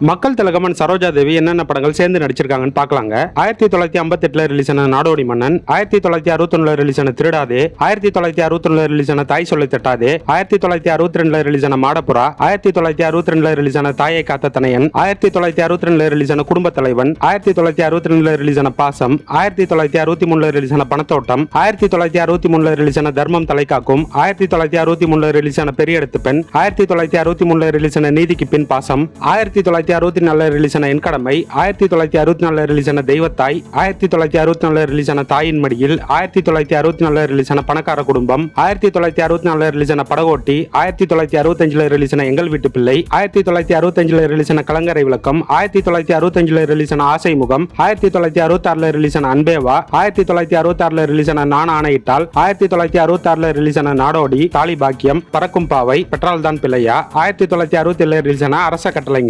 மக்கள் திலகமன் சரோஜா தேவி என்னென்ன படங்கள் சேர்ந்து நடிச்சிருக்காங்கன்னு பார்க்கலாங்க. 1958 ரிலீஸ் ஆன நாடோடி மன்னன், 1961 ரிலீஸ் ஆன திருடாதே, 1961 ரிலீஸ் ஆன தாய் சொல்லை தட்டாதே, 1962 ரிலீஸ் ஆன மாடப்புறா, 1962 ரிலீஸ் ஆன தாயை காத்த தனையன், 1962 ரிலீஸ் ஆன குடும்ப தலைவன், 1962 ரிலீஸ் ஆன பாசம், 1963 ரிலீஸ் ஆன பணத்தோட்டம், 1963 ரிலீஸ் ஆன தர்மம் தலைக்காக்கும், 1963 ரிலீஸ் ஆன பெரிய இடத்து பெண், 1963 ரிலீஸ் ஆன நீதிக்கு பின் பாசம், 1964 ரிலீஸ் ஆன என் கடமை, 1964 ரிலீஸ் ஆன தெய்வத்தாய், 1964 ரிலீஸ் ஆன தாயின் மடியில், 1964 ரிலீஸ் ஆன பணக்கார குடும்பம், 1964 ரிலீஸ் ஆன படகோட்டி, 1965 ரிலீஸ் ஆன எங்கள் வீட்டு பிள்ளை, 1965 ரிலீஸ் ஆன கலங்கரை விளக்கம், 1965 ரிலீஸ் ஆன ஆசை முகம், 1966 ரிலீஸ் ஆன அன்பேவா, 1966 ரிலீஸ் ஆன நான் ஆணையிட்டால், 1966 ரிலீஸ் ஆன நாடோடி, தாலி பாக்கியம், பறக்கும் பாவை, பெட்ரோல் தான் பிள்ளையா, 1967 ரிலீஸ் ஆன அரச கட்டளைங்க.